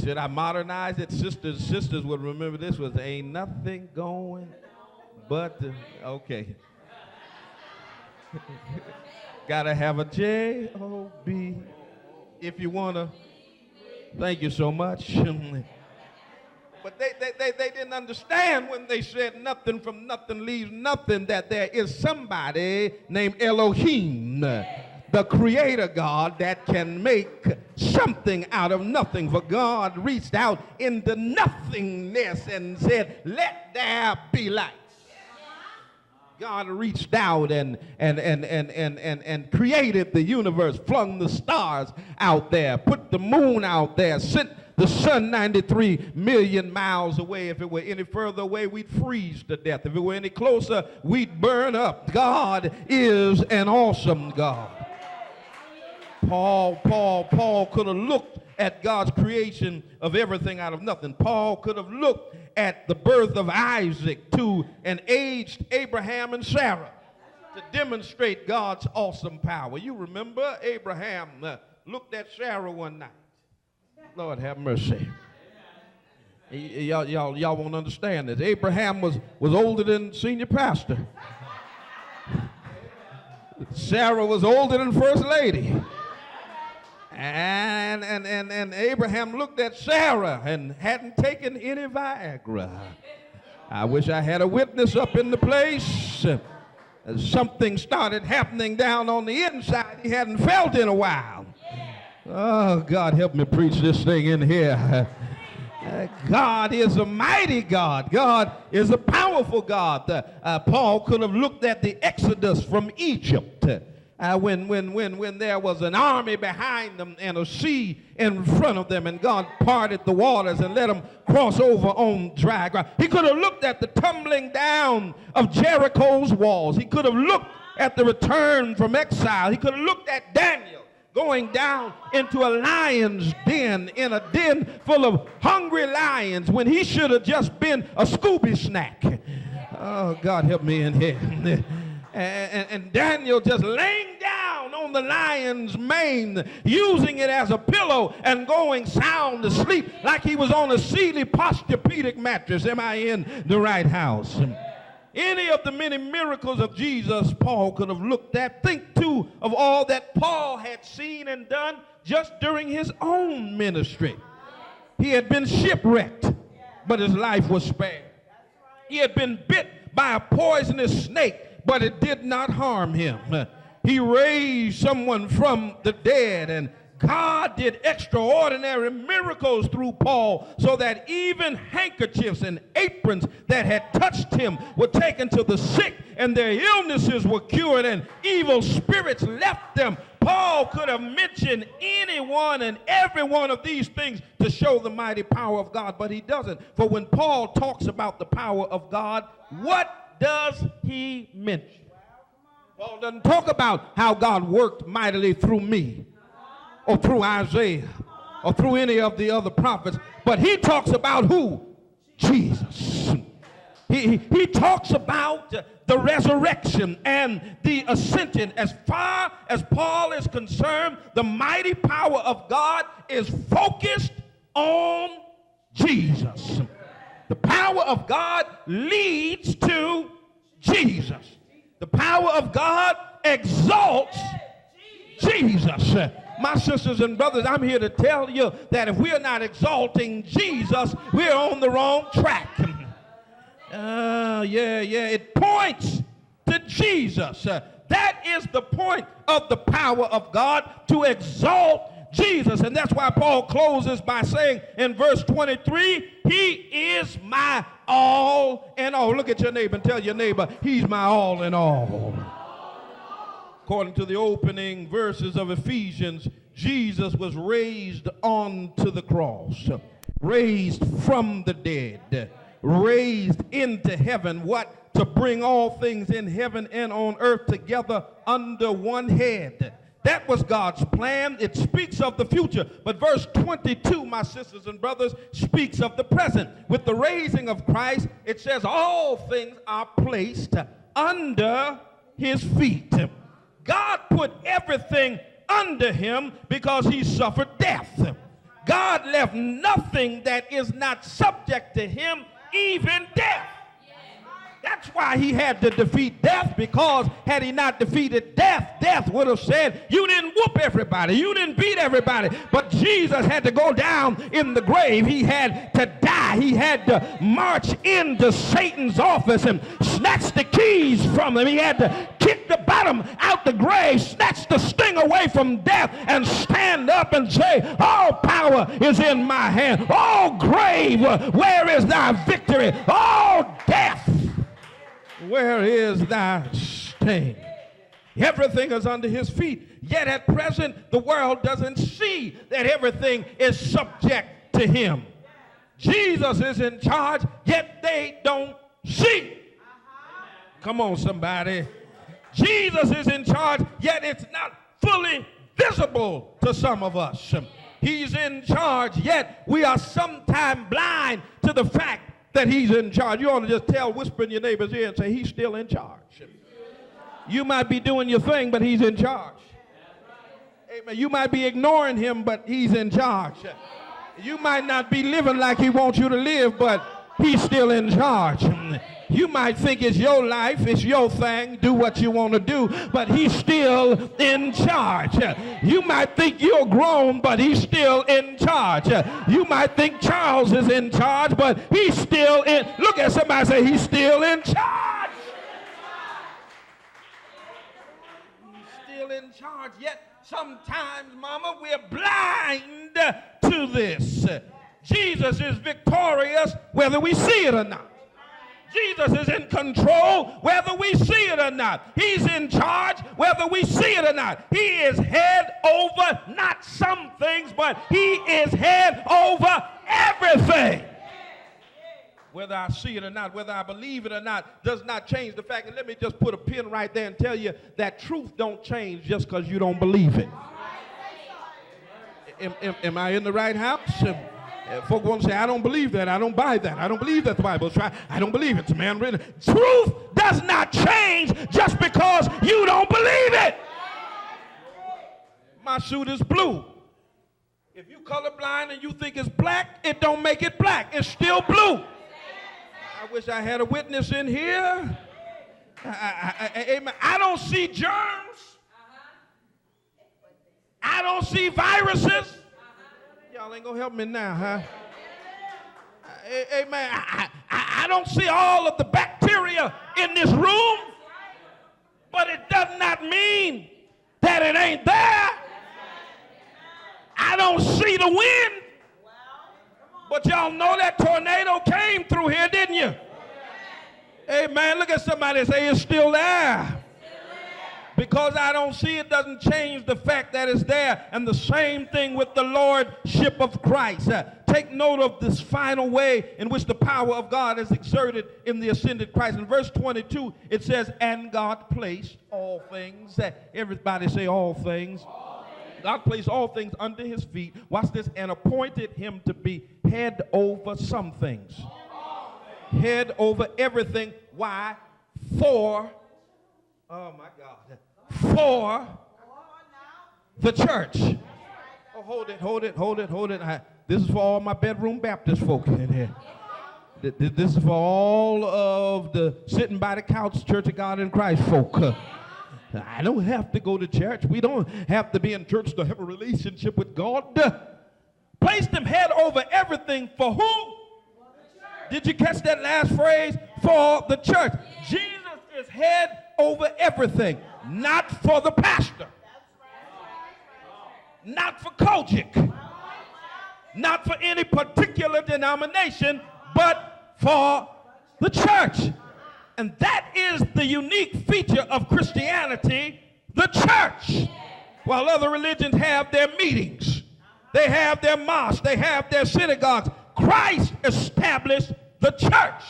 Should I modernize it? Sisters would remember this was ain't nothing going but okay. Gotta have a J-O-B if you wanna. Thank you so much. But they didn't understand when they said nothing from nothing leaves nothing, that there is somebody named Elohim, the creator God, that can make something out of nothing. For God reached out into nothingness and said, let there be light. God reached out and created the universe, flung the stars out there, put the moon out there, sent the sun 93 million miles away. If it were any further away, we'd freeze to death. If it were any closer, we'd burn up. God is an awesome God. Paul could have looked at God's creation of everything out of nothing. Paul could have looked at the birth of Isaac to an aged Abraham and Sarah to demonstrate God's awesome power. You remember Abraham looked at Sarah one night. Lord have mercy. Y'all won't understand this. Abraham was older than senior pastor. Sarah was older than first lady. And Abraham looked at Sarah and hadn't taken any Viagra. I wish I had a witness up in the place. Something started happening down on the inside he hadn't felt in a while. Oh, God, help me preach this thing in here. God is a mighty God. God is a powerful God. Paul could have looked at the Exodus from Egypt. When there was an army behind them and a sea in front of them, and God parted the waters and let them cross over on dry ground. He could have looked at the tumbling down of Jericho's walls. He could have looked at the return from exile. He could have looked at Daniel going down into a lion's den, in a den full of hungry lions, when he should have just been a Scooby snack. Oh, God, help me in here. And Daniel just laying down on the lion's mane, using it as a pillow and going sound asleep like he was on a Sealy Posturepedic mattress. Am I in the right house? Any of the many miracles of Jesus Paul could have looked at. Think, too, of all that Paul had seen and done just during his own ministry. He had been shipwrecked, but his life was spared. He had been bit by a poisonous snake, but it did not harm him. He raised someone from the dead, and God did extraordinary miracles through Paul, so that even handkerchiefs and aprons that had touched him were taken to the sick, and their illnesses were cured, and evil spirits left them. Paul could have mentioned any one and every one of these things to show the mighty power of God, but he doesn't. For when Paul talks about the power of God, what does he mention? Paul doesn't talk about how God worked mightily through me, or through Isaiah, or through any of the other prophets, but he talks about who? Jesus. He talks about the resurrection and the ascension. As far as Paul is concerned, the mighty power of God is focused on Jesus. The power of God leads to Jesus. The power of God exalts Jesus. My sisters and brothers, I'm here to tell you that if we're not exalting Jesus, we're on the wrong track. It points to Jesus. That is the point of the power of God, to exalt Jesus. And that's why Paul closes by saying in verse 23, he is my all in all. Look at your neighbor and tell your neighbor, he's my all in all. According to the opening verses of Ephesians, Jesus was raised onto the cross, raised from the dead, raised into heaven. What? To bring all things in heaven and on earth together under one head. That was God's plan. It speaks of the future. But verse 22, my sisters and brothers, speaks of the present. With the raising of Christ, it says all things are placed under his feet. God put everything under him because he suffered death. God left nothing that is not subject to him, even death. That's why he had to defeat death, because had he not defeated death, death would have said, you didn't whoop everybody, you didn't beat everybody. But Jesus had to go down in the grave. He had to die. He had to march into Satan's office and snatch the keys from him. He had to kick the bottom out the grave, snatch the sting away from death, and stand up and say, all power is in my hand. Oh grave, where is thy victory? Oh death, where is thy sting? Everything is under his feet. Yet at present, the world doesn't see that everything is subject to him. Jesus is in charge, yet they don't see. Come on, somebody. Jesus is in charge, yet it's not fully visible to some of us. He's in charge, yet we are sometimes blind to the fact that he's in charge. You ought to just whisper in your neighbor's ear and say, he's still in charge. You might be doing your thing, but he's in charge. Amen. You might be ignoring him, but he's in charge. You might not be living like he wants you to live, but he's still in charge. You might think it's your life, it's your thing, do what you want to do, but he's still in charge. You might think you're grown, but he's still in charge. You might think Charles is in charge, but he's still in. Look at somebody and say, he's still in charge. He's still in charge, yet sometimes, mama, we're blind to this. Jesus is victorious whether we see it or not. Jesus is in control whether we see it or not. He's in charge whether we see it or not. He is head over not some things, but he is head over everything. Whether I see it or not, whether I believe it or not, does not change the fact. And let me just put a pin right there and tell you that truth don't change just because you don't believe it. Am I in the right house? Folk want to say, I don't believe that. I don't buy that. I don't believe that the Bible's right. I don't believe it's a man written. Truth does not change just because you don't believe it. My suit is blue. If you colorblind and you think it's black, it don't make it black. It's still blue. I wish I had a witness in here. Amen. I don't see germs. I don't see viruses. Y'all ain't gonna help me now, huh? Amen. I don't see all of the bacteria in this room, but it does not mean that it ain't there. I don't see the wind, but y'all know that tornado came through here, didn't you? Amen. Look at somebody and say it's still there. Because I don't see it doesn't change the fact that it's there. And the same thing with the Lordship of Christ. Take note of this final way in which the power of God is exerted in the ascended Christ. In verse 22, it says, and God placed all things. Everybody say all things. God placed all things under his feet. Watch this. And appointed him to be head over some things. Head over everything. Why? For, oh my God. For the church. Oh, hold it. This is for all my bedroom Baptist folk in here. This is for all of the sitting by the couch Church of God in Christ folk. I don't have to go to church. We don't have to be in church to have a relationship with God. Placed him head over everything for who? Did you catch that last phrase? For the church. Jesus is head over everything. Not for the pastor. Not for Kojic. Not for any particular denomination, but for the church. And that is the unique feature of Christianity, the church. While other religions have their meetings, they have their mosques, they have their synagogues, Christ established the church.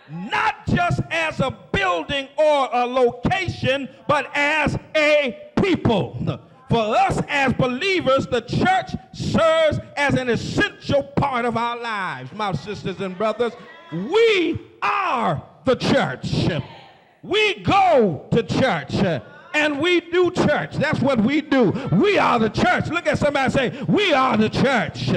Not just as a building or a location, but as a people. For us as believers, the church serves as an essential part of our lives. My sisters and brothers, we are the church. We go to church. and we do church. That's what we do. We are the church. Look at somebody say, we are the church.